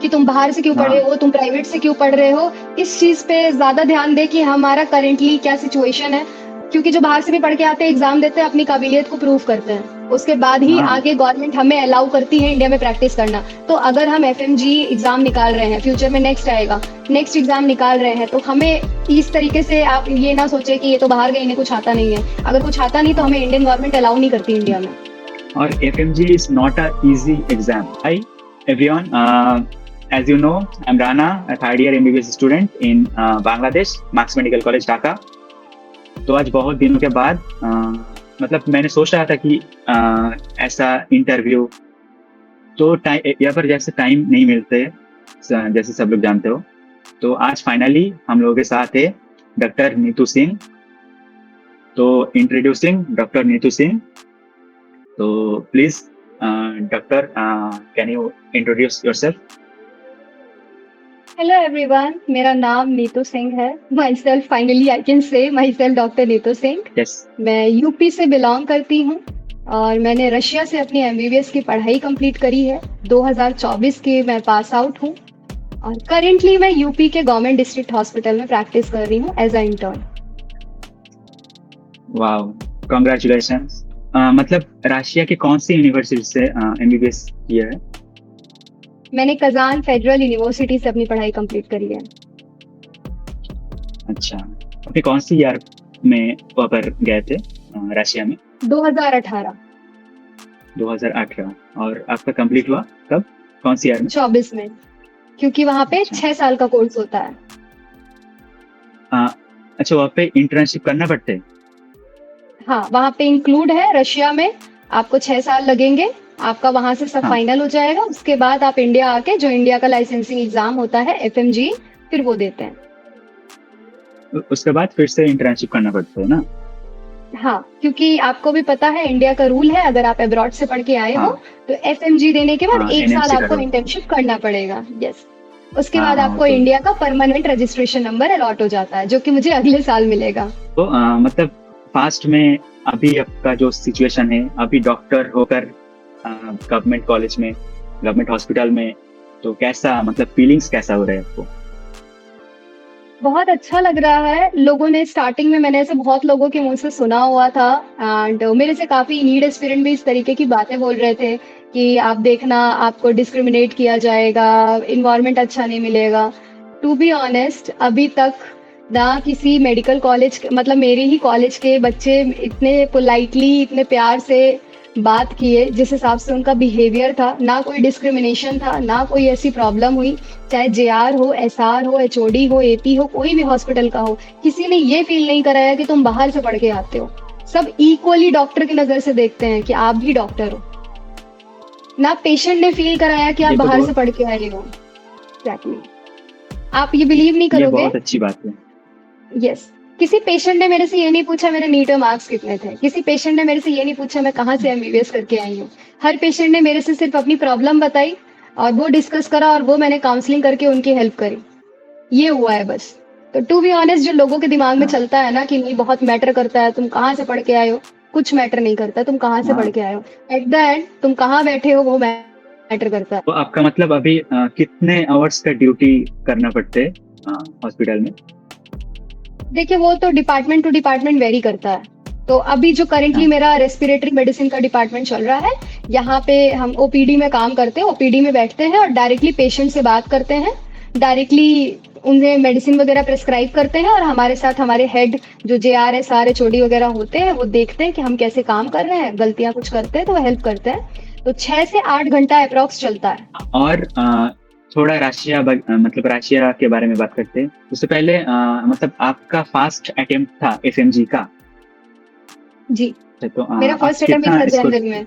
कि तुम बाहर से क्यों पढ़ रहे हाँ हो, तुम प्राइवेट से क्यों पढ़ रहे हो। इस चीज़ पे ज़्यादा ध्यान दें कि हमारा करेंटली क्या सिचुएशन है। क्योंकि जो बाहर से भी पढ़ के आते हैं, एग्ज़ाम देते हैं, अपनी काबिलियत को प्रूव करते हैं। उसके बाद ही हाँ। आगे गवर्नमेंट हमें अलाउ करती है इंडिया में प्रैक्टिस करना। तो अगर हम एफएमजी एग्ज़ाम निकाल रहे हैं, फ्यूचर में नेक्स्ट आएगा, नेक्स्ट एग्ज़ाम निकाल रहे हैं, तो हमें इस तरीके से आप ये ना सोचें कि ये तो बाहर गए, इन्हें कुछ आता नहीं है। अगर कुछ आता नहीं तो हमें इंडियन गवर्नमेंट अलाउ नहीं करती इंडिया में। Or FMG is not a easy exam. Hi everyone. As you know, I'm Rana, a third year MBBS student in Bangladesh, Max Medical College, Dhaka. तो आज बहुत दिनों के बाद मतलब मैंने सोच रहा था कि ऐसा इंटरव्यू तो यहाँ पर जैसे टाइम नहीं मिलते जैसे सब लोग जानते हो। तो आज फाइनली हम लोगों के साथ है डॉक्टर नीतू सिंह। तो इंट्रोड्यूसिंग डॉक्टर नीतू सिंह। तो please doctor can you introduce yourself? Hello everyone, मेरा नाम नीतू सिंह है। My self, finally I can say my self doctor Neetu Singh. Yes. मैं यूपी से बिलोंग करती हूँ और मैंने रशिया से अपनी एमबीबीएस की पढ़ाई कंप्लीट करी है। 2024 की मैं पास आउट हूँ और करेंटली मैं यूपी के गवर्नमेंट डिस्ट्रिक्ट हॉस्पिटल में प्रैक्टिस कर रही हूँ as a intern. Wow, congratulations. मतलब रशिया की कौन सी यूनिवर्सिटी से एमबीबीएस किया है? मैंने कजान फेडरल यूनिवर्सिटी से अपनी पढ़ाई कंप्लीट करी है। अच्छा, अपने कौन सी ईयर में वहाँ पर गए थे रशिया में? 2018। 2018। और आपका कंप्लीट हुआ कब, कौन सी ईयर में? 24 में, क्योंकि वहाँ पे अच्छा। 6 साल का कोर्स होता है। अ, अच्छा, वहाँ पे इंटर्नशिप करना पड़ता है? हाँ, वहाँ पे इंक्लूड है रशिया में। आपको 6 साल लगेंगे। आपका वहाँ से सब हाँ। फाइनल हो जाएगा। उसके बाद आप इंडिया आके जो इंडिया का लाइसेंसिंग एग्जाम होता है एफएमजी, फिर वो देते हैं। उसके बाद फिर से इंटर्नशिप करना पड़ता है ना? हाँ, क्योंकि आपको भी पता है इंडिया का रूल है, अगर आप अब्रॉड से पढ़ के आए हो हाँ तो एफएमजी देने के बाद हाँ, 1 साल एनएमसी का आपको रोल। इंटर्नशिप करना पड़ेगा। यस। उसके हाँ बाद हाँ, वो आपको तो है। इंडिया का परमानेंट रजिस्ट्रेशन नंबर अलॉट हो जाता है, जो कि मुझे अगले साल मिलेगा। तो मतलब फास्ट में अभी आपका जो सिचुएशन है, अभी डॉक्टर होकर गवर्नमेंट कॉलेज में, गवर्नमेंट हॉस्पिटल में, तो कैसा, मतलब फीलिंग्स कैसा हो रहा है आपको? बहुत अच्छा लग रहा है। लोगों ने स्टार्टिंग में, मैंने ऐसे बहुत लोगों के मुँह से सुना हुआ था एंड मेरे से काफ़ी नीड एस्पिरेंट भी इस तरीके की बातें बोल रहे थे कि आप देखना, आपको डिस्क्रिमिनेट किया जाएगा, एनवायरनमेंट अच्छा नहीं मिलेगा। टू बी ऑनेस्ट, अभी तक ना किसी मेडिकल कॉलेज, मतलब मेरे ही कॉलेज के बच्चे इतने पोलाइटली, इतने प्यार से बात किए, जिस हिसाब से उनका बिहेवियर था, ना कोई डिस्क्रिमिनेशन था, ना कोई ऐसी प्रॉब्लम हुई। चाहे जेआर हो, एसआर हो, एचओडी हो, एपी हो, कोई भी हॉस्पिटल का हो, किसी ने ये फील नहीं कराया कि तुम बाहर से पढ़ के आते हो। सब इक्वली डॉक्टर की नजर से देखते हैं कि आप भी डॉक्टर हो। ना पेशेंट ने फील कराया कि आप ये तो बाहर से बहुत पढ़ के आए हो। एग्जैक्टली। आप ये बिलीव नहीं ये करोगे। बहुत अच्छी बात है। यस। किसी पेशेंट ने मेरे से ये नहीं पूछा मेरे नीट में मार्क्स कितने थे। किसी पेशेंट ने मेरे से ये नहीं पूछा मैं कहाँ से एमबीबीएस करके आई हूँ। हर पेशेंट ने मेरे से सिर्फ अपनी प्रॉब्लम बताई और वो डिस्कस करा और वो मैंने काउंसलिंग करके उनकी हेल्प करी। ये हुआ है बस। तो टू बी ऑनेस्ट, जो लोगों के दिमाग में हाँ चलता है ना कि नहीं बहुत मैटर करता है, तुम कहाँ से पढ़ के आए हो, कुछ मैटर नहीं करता तुम कहाँ से पढ़ हाँ। के आए हो। एट द एंड तुम कहाँ बैठे हो वो मैटर करता है। तो आपका मतलब अभी कितने आवर्स का ड्यूटी करना पड़ते है हॉस्पिटल में? देखिए, वो तो डिपार्टमेंट टू डिपार्टमेंट वेरी करता है। तो अभी जो करेंटली हाँ मेरा रेस्पिरेटरी मेडिसिन का डिपार्टमेंट चल रहा है, यहाँ पे हम ओपीडी में काम करते हैं। ओपीडी में बैठते हैं और डायरेक्टली पेशेंट से बात करते हैं, डायरेक्टली उन्हें मेडिसिन वगैरह प्रेस्क्राइब करते हैं और हमारे साथ हमारे हेड जो जेआर एस आर एचओडी वगैरह होते हैं वो देखते हैं कि हम कैसे काम कर रहे हैं। गलतियां कुछ करते हैं तो वो हेल्प करते हैं। तो 6 से 8 घंटा अप्रोक्स चलता है। और थोड़ा मतलब रशिया के बारे में बात करते हैं। उससे पहले मतलब आपका फर्स्ट अटेम्प्ट था एफएमजी का? जी। तो मेरा आप फर्स्ट अटेम्प्ट था जनवरी में।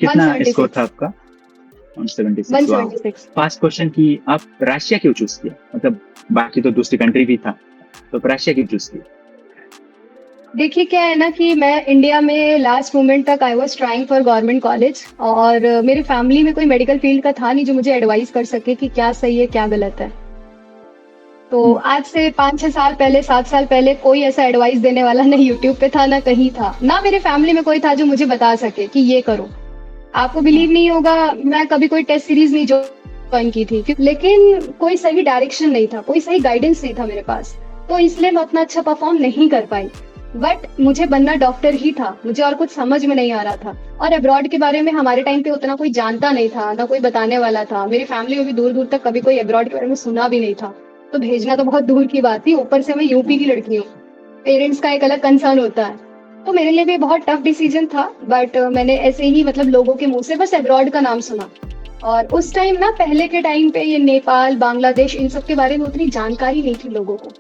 कितना स्कोर था 176। आपका? 176। वाह। 176। फर्स्ट क्वेश्चन कि आप रशिया क्यों चूज किया, मतलब बाकी तो दूसरी कंट्री भी था, तो रशिया क्यों चूज किया? देखिए, क्या है ना कि मैं इंडिया में लास्ट मोमेंट तक I was trying for government college और मेरी फैमिली में कोई मेडिकल फील्ड का था नहीं जो मुझे एडवाइस कर सके कि क्या सही है क्या गलत है। तो हम्म। आज से 5-6 साल पहले, 7 साल पहले कोई ऐसा एडवाइस देने वाला नहीं यूट्यूब पे था, ना कहीं था, ना मेरे फैमिली में कोई था जो मुझे बता सके कि ये करो। आपको हाँ बिलीव नहीं होगा, मैं कभी कोई टेस्ट सीरीज नहीं ज्वाइन की थी, लेकिन कोई सही डायरेक्शन नहीं था, कोई सही गाइडेंस नहीं था मेरे पास, तो इसलिए मैं उतना अच्छा परफॉर्म नहीं कर पाई। बट मुझे बनना डॉक्टर ही था, मुझे और कुछ समझ में नहीं आ रहा था। और अब्रॉड के बारे में हमारे टाइम पे उतना कोई जानता नहीं था, ना कोई बताने वाला था। मेरी फैमिली में भी दूर दूर तक कभी कोई अब्रॉड के बारे में सुना भी नहीं था, तो भेजना तो बहुत दूर की बात थी। ऊपर से मैं यूपी की लड़की हूँ, पेरेंट्स का एक अलग कंसर्न होता है। तो मेरे लिए भी बहुत टफ डिसीजन था, बट मैंने ऐसे ही मतलब लोगों के मुंह से बस अब्रॉड का नाम सुना। और उस टाइम ना, पहले के टाइम पे ये नेपाल, बांग्लादेश, इन सब के बारे में उतनी जानकारी नहीं थी लोगों को।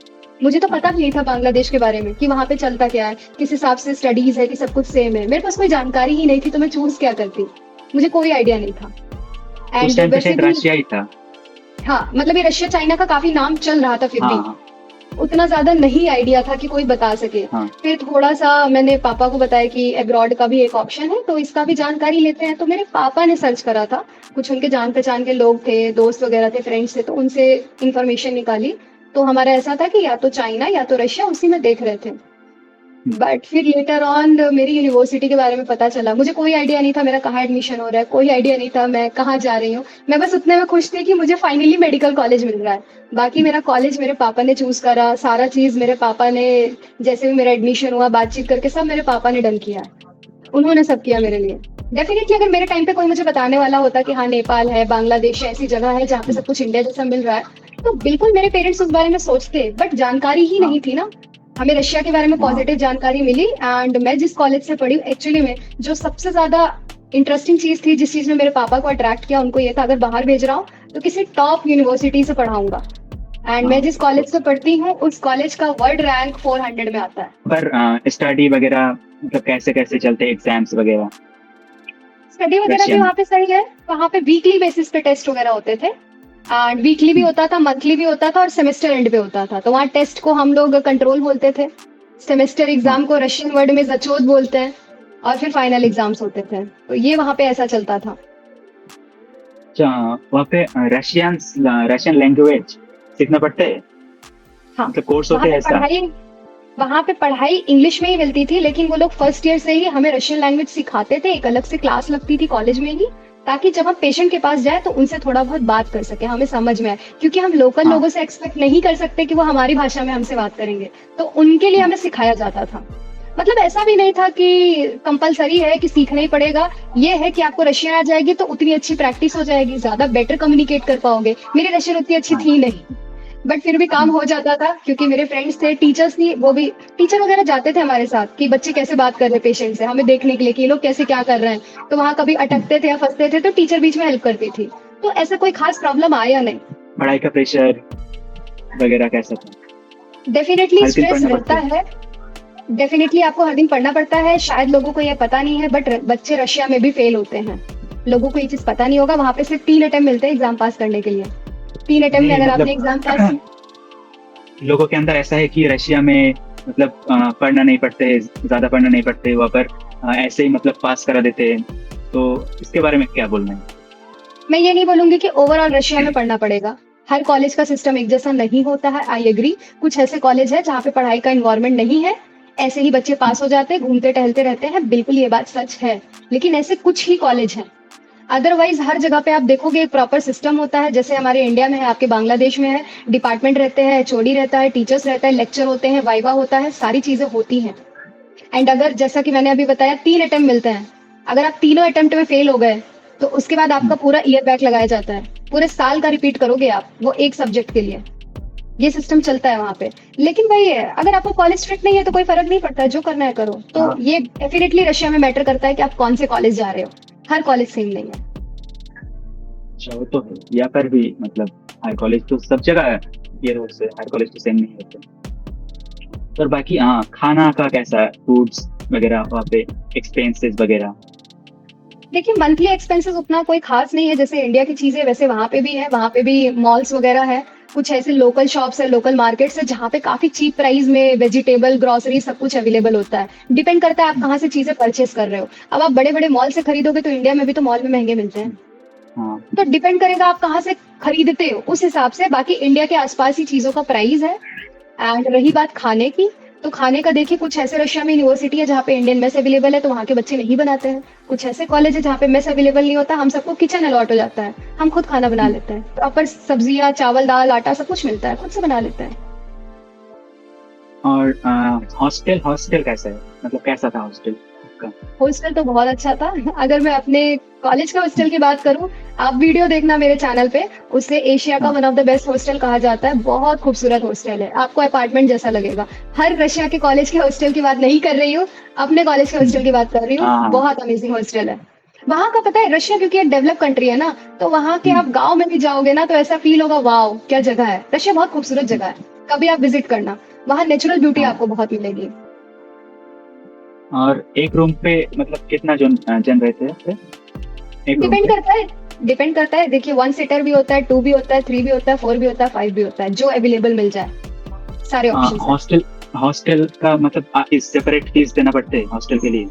मुझे तो पता भी नहीं था बांग्लादेश के बारे में कि वहां पे चलता क्या है, किस हिसाब से स्टडीज है, कि सब कुछ सेम है। मेरे पास कोई जानकारी ही नहीं थी, तो मैं चूज क्या करती, मुझे कोई आइडिया नहीं था। उस एंड टाइम पे वैसे शायद भी रशिया ही था। हाँ, मतलब ये रशिया चाइना का काफी नाम चल रहा था, फिर भी हाँ उतना ज्यादा नहीं आइडिया था कि कोई बता सके। हाँ। फिर थोड़ा सा मैंने पापा को बताया कि अब्रॉड का भी एक ऑप्शन है, तो इसका भी जानकारी लेते हैं। तो मेरे पापा ने सर्च करा था, कुछ उनके जान पहचान के लोग थे, दोस्त वगैरह थे, फ्रेंड्स थे, तो उनसे इंफॉर्मेशन निकाली। तो हमारा ऐसा था कि या तो चाइना या तो रशिया, उसी में देख रहे थे। बट फिर लेटर ऑन मेरी यूनिवर्सिटी के बारे में पता चला। मुझे कोई आइडिया नहीं था मेरा कहाँ एडमिशन हो रहा है, कोई आइडिया नहीं था मैं कहाँ जा रही हूँ। मैं बस उतने में खुश थी कि मुझे फाइनली मेडिकल कॉलेज मिल रहा है। बाकी मेरा कॉलेज मेरे पापा ने चूज करा, सारा चीज मेरे पापा ने, जैसे भी मेरा एडमिशन हुआ, बातचीत करके सब मेरे पापा ने डन किया है। उन्होंने सब किया मेरे लिए। डेफिनेटली अगर मेरे टाइम पे कोई मुझे बताने वाला होता कि हाँ, नेपाल है, बांग्लादेश है, ऐसी जगह है जहाँ पे सब कुछ इंडिया जैसा मिल रहा है, तो बिल्कुल मेरे पेरेंट्स उस बारे में सोचते। बट जानकारी ही हाँ नहीं थी ना। हमें रशिया के बारे में हाँ। पॉजिटिव जानकारी मिली। एंड मैं जिस कॉलेज से पढ़ी, एक्चुअली में जो सबसे ज्यादा इंटरेस्टिंग चीज थी, जिस चीज ने मेरे पापा को अट्रैक्ट किया, उनको ये था अगर बाहर भेज रहा हूँ तो किसी टॉप यूनिवर्सिटी से पढ़ाऊंगा। एंड मैं हाँ जिस of कॉलेज से course। पढ़ती हूँ, उस कॉलेज का वर्ल्ड रैंक 400 में आता है। पर स्टडी वगैरह मतलब कैसे कैसे चलते एग्जाम्स वगैरह स्टडी वगैरह रशिया भी में? वहाँ पे सही है। वहाँ पे वीकली बेसिस पे टेस्ट वगैरह होते थे। एंड वीकली भी होता था, मंथली भी होता था, और सेमेस्टर एंड पे होता था। तो वहाँ टेस्ट को हम लोग कंट्रोल बोलते थे, सेमेस्टर हाँ। एग्जाम को रशियन वर्ड में जचोत बोलते हैं, और फिर फाइनल एग्जाम्स होते थे। तो ये वहाँ पे ऐसा चलता था। अच्छा, वहाँ पे रशियन रशियन लैंग्वेज सीखना पड़ता है, हाँ, मतलब कोर्स वहाँ होते पे हैं ऐसा? पढ़ाई वहाँ पे पढ़ाई इंग्लिश में ही मिलती थी, लेकिन वो लोग फर्स्ट ईयर से ही हमें रशियन लैंग्वेज सिखाते थे। एक अलग से क्लास लगती थी कॉलेज में ही, ताकि जब हम पेशेंट के पास जाए तो उनसे थोड़ा बहुत बात कर सके, हमें समझ में आए। क्योंकि हम लोकल हाँ लोगों से एक्सपेक्ट नहीं कर सकते कि वो हमारी भाषा में हमसे बात करेंगे, तो उनके लिए हाँ हमें सिखाया जाता था। मतलब ऐसा भी नहीं था कि कंपलसरी है कि सीखना ही पड़ेगा। ये है कि आपको रशियन आ जाएगी तो उतनी अच्छी प्रैक्टिस हो जाएगी, ज्यादा बेटर कम्युनिकेट कर पाओगे। मेरी रशियन उतनी अच्छी हाँ। थी नहीं, बट फिर भी काम हो जाता था, क्योंकि मेरे फ्रेंड्स थे, टीचर्स थी, वो भी टीचर वगैरह जाते थे हमारे साथ कि बच्चे कैसे बात कर रहे हैं पेशेंट से, हमें देखने के लिए कि ये लोग कैसे क्या कर रहे हैं। तो वहाँ कभी अटकते थे या फंसते थे तो टीचर बीच में हेल्प करती थी। तो ऐसा कोई खास प्रॉब्लम आया नहीं। पढ़ाई का प्रेशर वगैरह कैसा था? डेफिनेटली हर दिन स्ट्रेस पढ़ना रहता पड़ता है? है। डेफिनेटली आपको हर दिन पढ़ना पड़ता है। शायद लोगों को ये पता नहीं है, बट बच्चे रशिया में भी फेल होते हैं। लोगों को ये चीज पता नहीं होगा। वहां पे सिर्फ 3 अटेम्प्ट मिलते हैं एग्जाम पास करने के लिए। 3 अटेम्प्ट में नहीं अगर आपने मतलब एग्जाम पास लोगों के अंदर ऐसा है कि रशिया में मतलब पढ़ना नहीं पड़ते, ज्यादा पढ़ना नहीं पड़ते वहाँ पर, ऐसे ही मतलब पास करा देते हैं। तो इसके बारे में क्या बोलना है? मैं ये नहीं बोलूंगी कि ओवरऑल रशिया में पढ़ना पड़ेगा। हर कॉलेज का सिस्टम एक जैसा नहीं होता है, आई एग्री। कुछ ऐसे कॉलेज है जहाँ पे पढ़ाई का इन्वायरमेंट नहीं है, ऐसे ही बच्चे पास हो जाते हैं, घूमते टहलते रहते हैं, बिल्कुल ये बात सच है। लेकिन ऐसे कुछ ही कॉलेज हैं। अदरवाइज हर जगह पे आप देखोगे एक प्रॉपर सिस्टम होता है, जैसे हमारे इंडिया में है, आपके बांग्लादेश में है। डिपार्टमेंट रहते हैं, एचओडी रहता है, टीचर्स रहता है, लेक्चर होते हैं, वाइवा होता है, सारी चीजें होती हैं। एंड अगर जैसा कि मैंने अभी बताया, 3 अटेम्प्ट मिलते हैं। अगर आप तीनों अटेम्प्ट में फेल हो गए, तो उसके बाद आपका पूरा ईयर बैक लगाया जाता है। पूरे साल का रिपीट करोगे आप, वो एक सब्जेक्ट के लिए। ये सिस्टम चलता है वहां पे। लेकिन वही है, अगर आपको कॉलेज स्ट्रिक्ट नहीं है तो कोई फर्क नहीं पड़ता है, जो करना है करो। तो हाँ। ये डेफिनेटली रशिया में मैटर करता है कि आप कौन से कॉलेज जा रहे हो। हर कॉलेज सेम नहीं है। अच्छा, वो तो है। यहाँ पर भी मतलब हर कॉलेज तो सब जगह है, ये रोड से हर कॉलेज तो सेम नहीं होते। और बाकी हाँ, खाना का कैसा है, फूड्स वगैरह वहाँ पे, एक्सपेंसेस वगैरह? देखिए, मंथली एक्सपेंसेस उतना कोई खास नहीं है। जैसे इंडिया की चीजें वैसे वहां पे भी है। वहां पे भी मॉल्स वगैरह है, कुछ ऐसे लोकल शॉप्स है, लोकल मार्केट्स है, जहाँ पे काफी चीप प्राइस में वेजिटेबल, ग्रोसरी सब कुछ अवेलेबल होता है। डिपेंड करता है आप कहाँ से चीजें परचेस कर रहे हो। अब आप बड़े बड़े मॉल से खरीदोगे तो इंडिया में भी तो मॉल में महंगे मिलते हैं। हाँ तो डिपेंड करेगा आप कहाँ से खरीदते हो, उस हिसाब से। बाकी इंडिया के आसपास ही चीजों का प्राइस है। एंड रही बात खाने की, तो खाने का देखिए, कुछ ऐसे रशिया में यूनिवर्सिटी है जहाँ पे इंडियन मेस अवेलेबल है, तो वहाँ के बच्चे नहीं बनाते हैं। कुछ ऐसे कॉलेज है जहाँ पे मेस अवेलेबल नहीं होता, हम सबको किचन अलॉट हो जाता है, हम खुद खाना बना लेते हैं। प्रॉपर सब्जियाँ, चावल, दाल, आटा सब कुछ मिलता है, खुद से बना लेते हैं। और हॉस्टल हॉस्टल कैसा है, मतलब कैसा था हॉस्टल आपका? हॉस्टल तो बहुत अच्छा था। अगर मैं अपने कॉलेज के हॉस्टल की बात करूँ, आप वीडियो देखना मेरे चैनल पे, उसे एशिया का हाँ one of the best hostel कहा जाता है। बहुत खूबसूरत हॉस्टल है, आपको अपार्टमेंट जैसा लगेगा। हर रशिया के कॉलेज के हॉस्टल की बात नहीं कर रही हूँ, अपने कॉलेज के हॉस्टल की बात कर रही हूँ। हाँ हाँ। बहुत अमेजिंग हॉस्टल है। वहां का पता है, रशिया क्योंकि एक डेवलप कंट्री है ना, तो वहां के हम्म, आप गांव में भी जाओगे ना, तो ऐसा फील होगा, वाओ क्या जगह है। रशिया बहुत खूबसूरत जगह है, कभी आप विजिट करना। वहां नेचुरल ब्यूटी हाँ। आपको बहुत मिलेगी। और एक रूम पे मतलब कितना जन रहते हैं फिर? एक रूम डिपेंड पे? करता है, डिपेंड करता है। देखिए, वन सीटर भी होता है, टू भी होता है, थ्री भी होता है, फोर भी होता है, फाइव भी होता है, जो अवेलेबल मिल जाए। सारे ऑप्शंस है। हॉस्टल हॉस्टल का मतलब सेपरेट फीस देना पड़ते हैं हॉस्टल के लिए?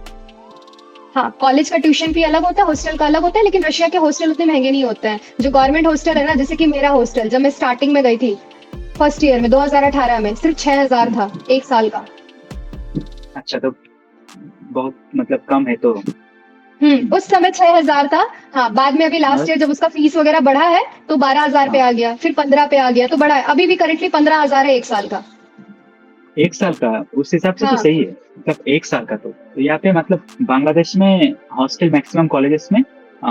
हाँ, कॉलेज का ट्यूशन फी अलग होता है, हॉस्टल का अलग होता है, लेकिन रशिया के हॉस्टल उतने महंगे नहीं होते हैं। जो गवर्नमेंट हॉस्टल है ना, जैसे कि मेरा हॉस्टल, जब मैं स्टार्टिंग में गई थी, फर्स्ट ईयर में 2018 में, सिर्फ 6,000 था एक साल का। अच्छा, तो बहुत मतलब कम है तो। उस समय 6,000 था। हाँ, बाद में अभी लास्ट और ईयर जब उसका फीस वगैरह बढ़ा है, तो 12,000 पे हाँ, आ गया, फिर 15 पे आ गया, तो बढ़ा है। अभी भी करेंटली 15,000 है एक साल का। एक साल का उस हिसाब से तो हाँ। सही है, मतलब एक साल का तो यहाँ पे मतलब बांग्लादेश में हॉस्टल मैक्सिमम कॉलेजेस में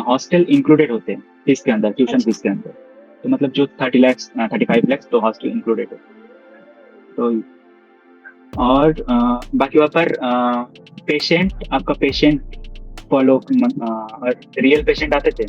हॉस्टल इंक्लूडेड होते हैं फीस के अंदर, ट्यूशन अच्छा। फीस के अंदर। तो मतलब जो 30 लाख 35 लाख तो हॉस्टल इंक्लूडेड है। तो और बाकी वहाँ पर पेशेंट, आपका पेशेंट फॉलो और रियल पेशेंट आते थे?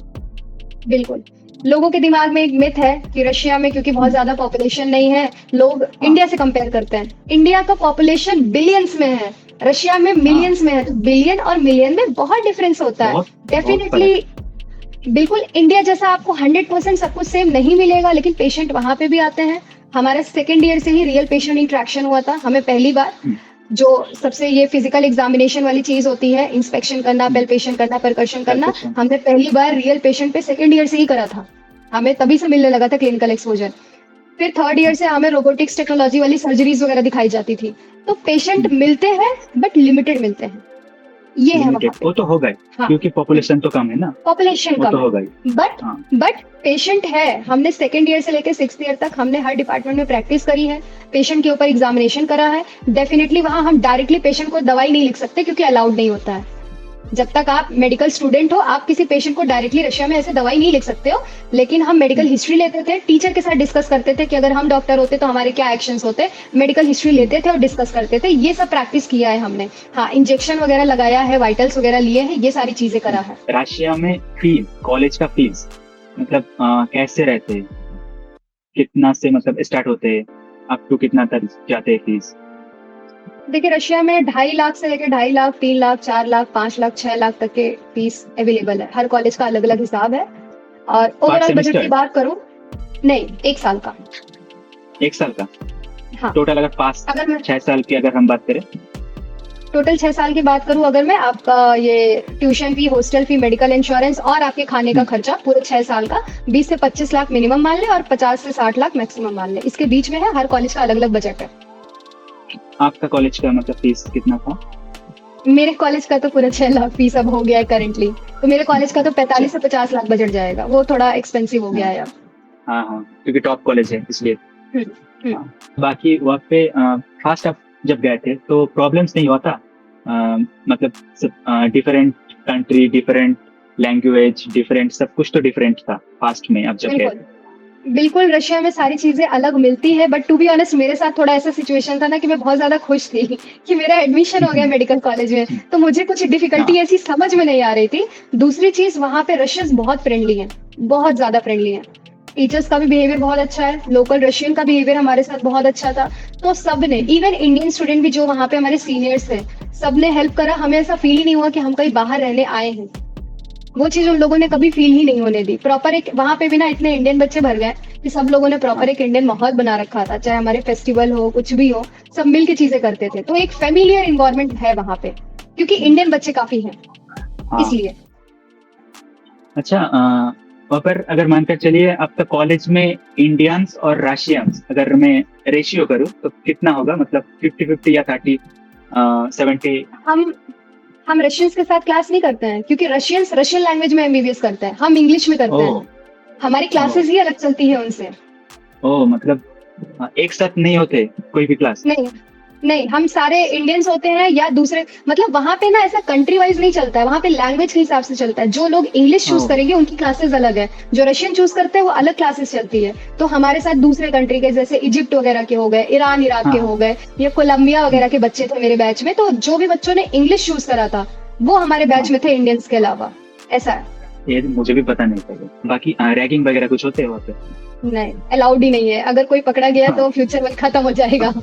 बिल्कुल। लोगों के दिमाग में एक मिथ है कि रशिया में क्योंकि बहुत हम्म, ज़्यादा पॉपुलेशन नहीं है, लोग हाँ इंडिया से कंपेयर करते हैं। इंडिया का पॉपुलेशन बिलियंस में है, रशिया में हाँ। मिलियंस में है, तो बिलियन और मिलियन में बहुत डिफरेंस होता है। बहुत बहुत डेफिनेटली। फर्क है। बिल्कुल, इंडिया जैसा आपको 100% सब कुछ सेम नहीं मिलेगा, लेकिन पेशेंट वहाँ पे भी आते हैं। हमारा सेकंड ईयर से ही रियल पेशेंट इंटरेक्शन हुआ था, हमें पहली बार। हम्म, जो सबसे ये फिजिकल एग्जामिनेशन वाली चीज होती है, इंस्पेक्शन करना, हम्म, पेल्पेशन करना, परकशन करना, palpation, हमने पहली बार रियल पेशेंट पे सेकंड ईयर से ही करा था। हमें तभी से मिलने लगा था क्लिनिकल एक्सपोजर। फिर थर्ड ईयर हाँ, से हमें रोबोटिक्स टेक्नोलॉजी वाली सर्जरीज वगैरह दिखाई जाती थी। तो पेशेंट हम्म, मिलते हैं, बट लिमिटेड मिलते हैं। ये है वहां लिमिटेड पे। वो तो होगा ही, हाँ। क्योंकि पॉपुलेशन तो कम है ना। पॉपुलेशन वो कम तो है, होगा ही। बट हाँ बट पेशेंट है। हमने सेकेंड ईयर से लेकर सिक्स ईयर तक हमने हर डिपार्टमेंट में प्रैक्टिस करी है, पेशेंट के ऊपर एग्जामिनेशन करा है। डेफिनेटली वहां हम डायरेक्टली पेशेंट को दवाई नहीं लिख सकते, क्योंकि अलाउड नहीं होता है। जब तक आप मेडिकल स्टूडेंट हो, आप किसी पेशेंट को डायरेक्टली रशिया में ऐसे दवाई नहीं लिख सकते हो। लेकिन हम मेडिकल हम्म, हिस्ट्री लेते थे, टीचर के साथ डिस्कस करते थे कि अगर हम डॉक्टर होते तो हमारे क्या एक्शंस होते। मेडिकल हिस्ट्री हम्म। लेते थे और डिस्कस करते थे, ये सब प्रैक्टिस किया है हमने। हाँ, इंजेक्शन वगैरह लगाया है, वाइटल्स वगैरह लिए हैं, ये सारी चीजें करा है। रशिया में फीस, कॉलेज का फीस मतलब कैसे रहते हैं, कितना से मतलब स्टार्ट होते हैं, अप टू कितना तक जाते हैं फीस? देखिए, रशिया में 2.5 लाख से लेकर 2.5 लाख, 3 लाख, 4 लाख, 5 लाख, 6 लाख तक के फीस अवेलेबल है। हर कॉलेज का अलग अलग हिसाब है। और पर ओवरऑल बजट की सेमिस्टर? बात करूं, नहीं, एक साल का। एक साल का? हाँ। टोटल अगर पाँच अगर मैं 6 साल की अगर हम बात करें? टोटल 6 साल की बात करूं, अगर मैं आपका ये tuition fee, hostel fee, medical insurance और आपके खाने का हम्म, खर्चा पूरे 6 साल का 20 से 25 लाख मिनिमम मान ले, और 50 से 60 लाख मैक्सिमम मान ले। इसके बीच में है, हर कॉलेज का अलग अलग बजट है। आपका कॉलेज का मतलब फीस कितना था? मेरे कॉलेज का तो पूरा 6 लाख फीस अब हो गया है करेंटली। तो मेरे कॉलेज का तो अच्छा। 45 से 50 लाख बजट जाएगा, वो थोड़ा एक्सपेंसिव हो गया हाँ है अब। हाँ हाँ, क्योंकि टॉप कॉलेज है इसलिए। हम्म। हम्म। हाँ। बाकी वहाँ पे फर्स्ट आप जब गए थे तो प्रॉब्लम्स नहीं हुआ था? मतलब different country, different language, different सब कुछ तो डिफरेंट था फास्ट में आप जब गए बिल्कुल। थे? बिल्कुल, रशिया में सारी चीजें अलग मिलती है, बट टू बी ऑनेस्ट मेरे साथ थोड़ा ऐसा सिचुएशन था ना कि मैं बहुत ज्यादा खुश थी कि मेरा एडमिशन हो गया मेडिकल कॉलेज में। तो मुझे कुछ डिफिकल्टी हाँ ऐसी समझ में नहीं आ रही थी। दूसरी चीज, वहां पे रशियंस बहुत फ्रेंडली हैं, बहुत ज्यादा फ्रेंडली हैं। टीचर्स का भी बिहेवियर बहुत अच्छा है, लोकल रशियन का बिहेवियर हमारे साथ बहुत अच्छा था। तो सबने, इवन इंडियन स्टूडेंट भी जो वहां पे हमारे सीनियर्स थे, सबने हेल्प करा। हमें ऐसा फील ही नहीं हुआ कि हम कहीं बाहर रहने आए हैं। वो चीज उन लोगों ने कभी फील ही नहीं होने दी। प्रॉपर एक वहां पे भी ना इतने इंडियन बच्चे भर गए कि सब लोगों ने प्रॉपर हाँ एक इंडियन माहौल बना रखा था, चाहे हमारे फेस्टिवल हो, कुछ भी हो, सब मिल के चीजें करते थे। तो एक फेमिलियर इन्वायरमेंट है वहां पे, क्योंकि इंडियन बच्चे काफी हैं, हाँ। इसलिए। अच्छा, और पर अगर मानकर चलिए आपका कॉलेज में इंडियंस और रशियंस अगर मैं रेशियो करूँ तो कितना होगा, मतलब 50-50 या 30-70? हम हम रशियंस के साथ क्लास नहीं करते हैं, क्योंकि रशियंस रशियन लैंग्वेज में एमबीबीएस करते हैं, हम इंग्लिश में करते हैं। ओह। हमारी ओह। क्लासेस ही अलग चलती है उनसे। ओह, मतलब एक साथ नहीं होते कोई भी क्लास? नहीं, नहीं, हम सारे इंडियंस होते हैं या दूसरे, मतलब वहाँ पे ना ऐसा कंट्री वाइज़ नहीं चलता है, वहाँ पे लैंग्वेज के हिसाब से चलता है। जो लोग इंग्लिश चूज़ ओह। करेंगे उनकी क्लासेस अलग है, जो रशियन चूज़ करते हैं वो अलग क्लासेस चलती है। तो हमारे साथ दूसरे कंट्री के जैसे इजिप्ट वगैरह के हो गए, ईरान, इराक हाँ के हाँ। हो गए, या कोलंबिया हम्म, वगैरह के बच्चे थे मेरे बैच में, तो जो भी बच्चों ने इंग्लिश चूज़ करा था, वो हमारे बैच हाँ, में थे इंडियंस के अलावा, ऐसा है। ये मुझे भी पता नहीं था। बाकी रैगिंग वगैरह कुछ होते हैं वहाँ पे? नहीं, अलाउड ही नहीं है। अगर कोई पकड़ा गया हाँ तो फ्यूचर में खत्म हो जाएगा।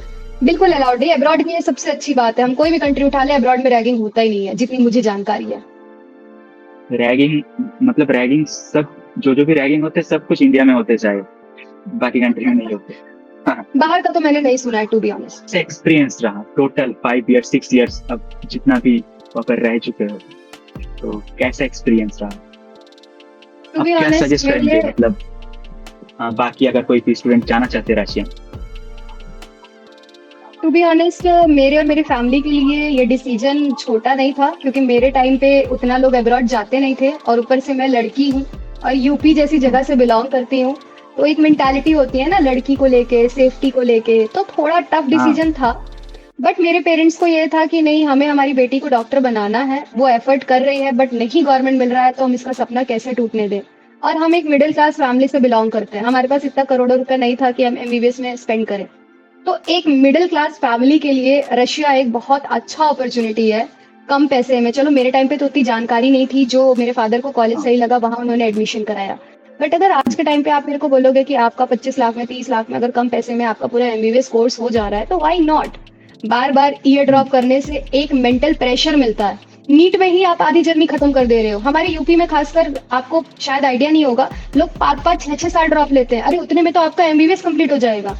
बिल्कुल अलाउड नहीं है। अब्रॉड में ये सबसे अच्छी बात है। हम कोई भी कंट्री उठा लें, अब्रॉड में रैगिंग होता ही नहीं है, जितनी मुझे जानकारी है। रैगिंग, मतलब रैगिंग सब, जो जो भी रैगिंग होते हैं सब कुछ इंडिया में होते चाहे बाकी कंट्री में नहीं होते। हाँ। बाहर का तो मैंने नहीं सुना है, टू बी ऑनेस्ट। से एक्सपीरियंस रहा टोटल 5 इयर्स 6 इयर्स, अब जितना भी वहाँ पर रह चुके हो, तो कैसा एक्सपीरियंस रहा? टू आप बी क्या ऑनेस्ट सजेस्ट मेरे करेंगे, लिए मतलब बाकी अगर कोई भी स्टूडेंट जाना चाहते हैं रशियन? टू बी ऑनेस्ट मेरे और मेरी फैमिली के लिए ये डिसीजन छोटा नहीं था, क्योंकि मेरे टाइम पे उतना लोग अब्रॉड जाते नहीं थे, और ऊपर से मैं लड़की हूँ और यूपी जैसी जगह से बिलोंग करती हूँ। तो एक मेंटालिटी होती है ना लड़की को लेके, सेफ्टी को लेके, तो थोड़ा टफ हाँ डिसीजन था। बट मेरे पेरेंट्स को ये था कि नहीं, हमें हमारी बेटी को डॉक्टर बनाना है, वो एफर्ट कर रही है, बट नहीं गवर्नमेंट मिल रहा है तो हम इसका सपना कैसे टूटने दें। और हम एक मिडिल क्लास फैमिली से बिलोंग करते हैं, हमारे पास इतना करोड़ों रुपए नहीं था कि हम एमबीबीएस में स्पेंड करें। तो एक मिडिल क्लास फैमिली के लिए रशिया एक बहुत अच्छा अपॉर्चुनिटी है, कम पैसे में। चलो मेरे टाइम पे तो उतनी जानकारी नहीं थी, जो मेरे फादर को कॉलेज हाँ। सही लगा वहां उन्होंने एडमिशन कराया। बट अगर आज के टाइम पे आप मेरे को बोलोगे कि आपका 25 लाख में, 30 लाख में, अगर कम पैसे में आपका पूरा एमबीबीएस कोर्स हो जा रहा है, तो वाई नॉट। बार बार ईयर हम्म, ड्रॉप करने से एक मेंटल प्रेशर मिलता है। नीट में ही आप आधी जर्नी खत्म कर दे रहे हो। हमारे यूपी में खासकर आपको शायद आइडिया नहीं होगा, लोग 5-5 6-6 साल ड्रॉप लेते हैं। अरे उतने में तो आपका एमबीबीएस कंप्लीट हो जाएगा।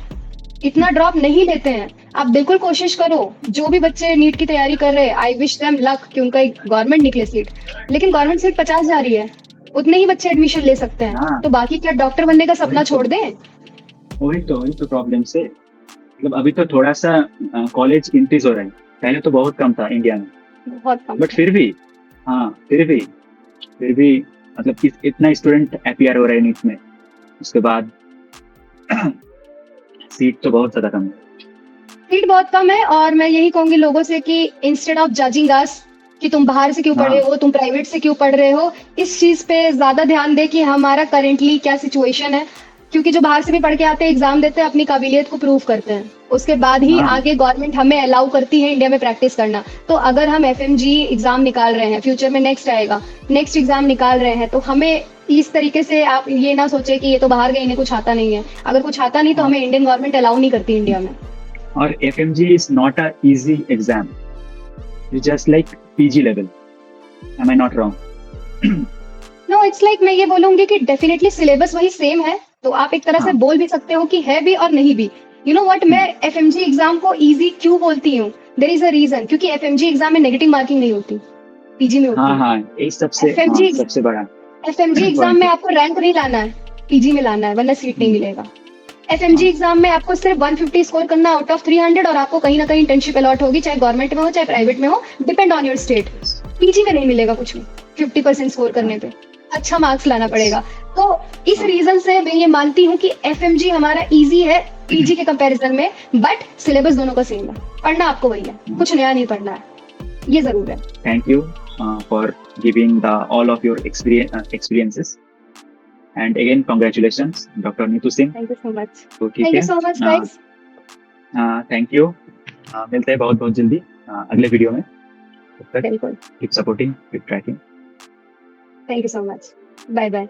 इतना ड्रॉप नहीं लेते हैं। आप बिल्कुल कोशिश करो, जो भी बच्चे नीट की तैयारी कर रहे हैं, आई विश देम लक कि उनका एक गवर्नमेंट निकले सीट। लेकिन गवर्नमेंट सीट 50 जा रही है, उतने ही बच्चे एडमिशन ले सकते हैं। हाँ, तो बाकी क्या डॉक्टर बनने का वही सपना तो छोड़ दें? वही तो प्रॉब्लम से, मतलब अभी तो थोड़ा सा कॉलेज इंक्रीज हो रहा है, पहले तो बहुत कम था इंडिया में। बहुत कम बट था। फिर भी, हाँ फिर भी मतलब इतना स्टूडेंट अपीयर हो रहे हैं नीट में, उसके बाद सीट तो बहुत ज्यादा कम है। सीट बहुत कम है, और मैं यही कहूंगी लोगों से कि इंस्टेड ऑफ जजिंग अस कि तुम बाहर से क्यों पढ़ रहे हाँ हो, तुम प्राइवेट से क्यों पढ़ रहे हो, इस चीज पे ज्यादा ध्यान दे कि हमारा करेंटली क्या सिचुएशन है। क्योंकि जो बाहर से भी पढ़ के आते हैं, एग्जाम देते हैं, अपनी काबिलियत को प्रूव करते हैं, उसके बाद ही हाँ आगे गवर्नमेंट हमें अलाउ करती है इंडिया में प्रैक्टिस करना। तो अगर हम एफएमजी एग्जाम निकाल रहे हैं, फ्यूचर में नेक्स्ट आएगा, नेक्स्ट एग्जाम निकाल रहे हैं, तो हमें इस तरीके से आप ये ना सोचे कि ये तो बाहर गए, इन्हें कुछ आता नहीं है। अगर कुछ आता नहीं तो हाँ। हमें इंडियन गवर्नमेंट अलाउ नहीं करती इंडिया में। और FMG is not a easy exam. It's just like PG level. Am I not wrong? No, it's like मैं ये बोलूंगी कि डेफिनेटली सिलेबस वही सेम है, तो आप एक तरह से हाँ। बोल भी सकते हो कि है भी और नहीं भी। यू नो व्हाट, मैं एफएमजी एग्जाम को इजी क्यों बोलती हूँ? देयर इज अ रीजन, क्योंकि एफएमजी एग्जाम में नेगेटिव मार्किंग नहीं होती, पीजी में होती हाँ है। हाँ, ये सबसे, हाँ एफएमजी सबसे बड़ा एफएमजी एग्जाम पॉइंट में है। आपको रैंक नहीं लाना है, पीजी में लाना है, वरना सीट नहीं हम्म, मिलेगा। एफएमजी हाँ एग्जाम में आपको सिर्फ 150 स्कोर करना आउट ऑफ 300, और आपको कहीं ना कहीं इंटर्नशिप अलॉट होगी, चाहे गवर्नमेंट में हो चाहे प्राइवेट में हो, depend on your state. yes, PG में नहीं मिलेगा कुछ भी 50% स्कोर हाँ करने पे, अच्छा मार्क्स लाना yes, पड़ेगा। तो इस हाँ रीजन से मैं ये मानती हूँ कि एफएमजी हमारा इजी है पीजी के कंपैरिजन में, बट सिलेबस दोनों का सेम है। पढ़ना आपको वही है, कुछ नया नहीं पढ़ना है, ये जरूर है। Thank you for giving the all of your experiences, and again congratulations Dr. Neetu Singh. Thank you so much. तो ठीक थैंक यू है, so much guys. Thank you. मिलते हैं बहुत बहुत जल्दी अगले वीडियो में। तब तक बिल्कुल। Keep supporting, keep tracking. Thank you so much. Bye bye.